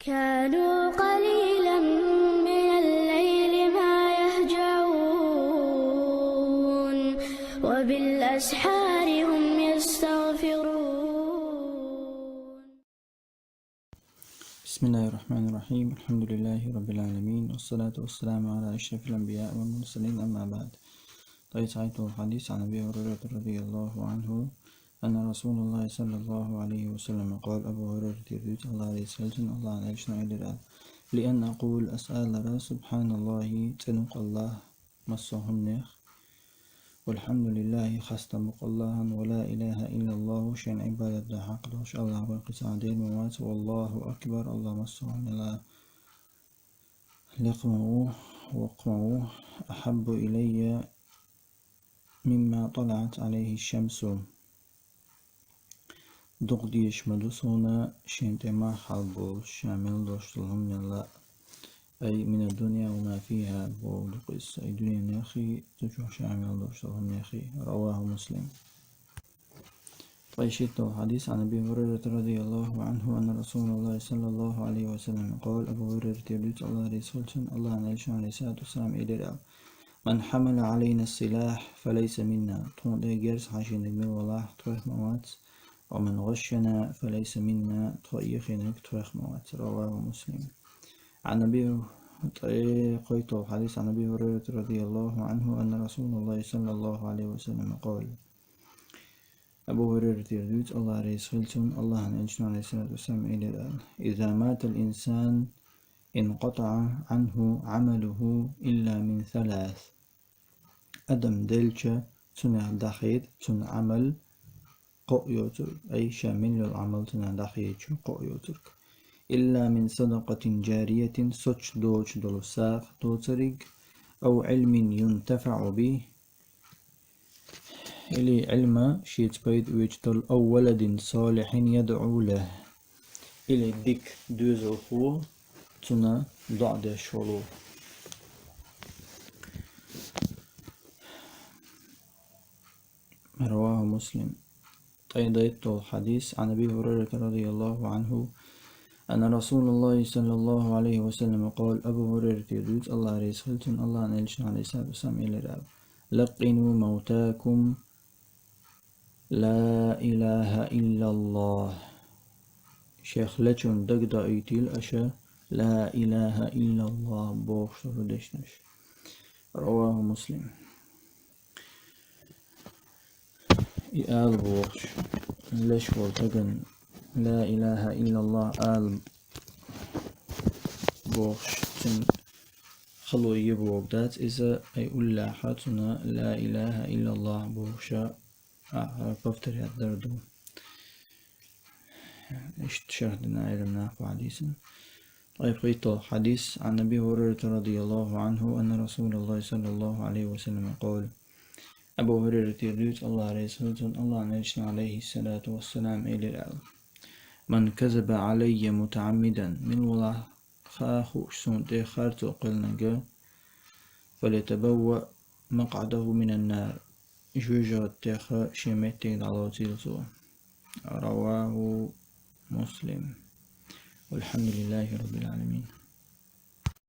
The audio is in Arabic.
كانوا قليلا من الليل ما يهجعون وبالأسحار هم يستغفرون. بسم الله الرحمن الرحيم. الحمد لله رب العالمين، والصلاة والسلام على أشرف الأنبياء والمرسلين، أما بعد. سعيد الحديث عن أبي هريرة رضي الله عنه أن رسول الله صلى الله عليه وسلم قال: أبو هريرة يريد الله عليه وسلم الله عن أجنع إلى لأن أقول أسأل سبحان الله تنق الله مصهم نخ والحمد لله خستمق الله ولا إله إلا الله شين عبادة حق لوش الله وقصادين ومات والله أكبر الله مصهم لا لقمه وقمه أحب إلي مما طلعت عليه الشمس دقديش مدوسونا شينتما حلبو شامل دوشتلهم يلا أي من الدنيا وما فيها بودقس أي دنيا ناخي تجوح شامل دوشتلهم ناخي. رواه مسلم. شيء حديث عن أبي هريرة رضي الله عنه أن رسول الله صلى الله عليه وسلم قال: أبو هريرة يريد الله عليه وسلم الله عليه الصلاة إلى من حمل علينا السلاح فليس منا طون جرس حاشين نجمل والله طرح موات ومن غشنا فليس منا طيخنك طرح موات. رواه مسلم. عن أبي حديث عن أبي هريرة رضي الله عنه أن رسول الله صلى الله عليه وسلم قال: أبو هريرة يريد الله عليه وسلم الله عن أجنع عليه الصلاة والسلام إلى الآن: إذا مات الإنسان انقطع عنه عمله إلا من ثلاث. أدم دلشة تنع دخيت تنع عمل قويوتر أي شامل العمل تنع دخيت قويوتر إلا من صدقة جارية سوتش دوش دولساق دوتريق أو علم ينتفع به إلي علم شيت بيد ويجتل أو ولد صالح يدعو له إلي ديك دوزو خو تنا ضعد شولو. رواه مسلم. ضيت الحديث عن أبي هريرة رضي الله عنه أن رسول الله صلى الله عليه وسلم قال: أبو هريرة يريد الله عليه وسلم الله عن عليه السلام إلى الآب: لقنوا موتاكم لا إله إلا الله. شيخ لچون دقدا إيتيل أشا لا إله إلا الله بوخش ردشنش. رواه مسلم. آل بوخش ليش والتقن لا إله إلا الله آل بوخش تن خلو يبوك دات إذا أي أولا حاتنا لا إله إلا الله بوخشا بفتر يدردو اشتشاهدنا علمنا حديثا. قيت حديث عن أبي هريرة رضي الله عنه أن رسول الله صلى الله عليه وسلم قال: أبو هريرة يريد الله عليه وسلم الله عليه الصلاة والسلام إلى الآن: من كذب علي متعمدا من والله خاخوش سنتي خارتو قلنا فليتبوأ مقعده من النار جوجات تخا شمتي على تيلزو. رواه مسلم. والحمد لله رب العالمين.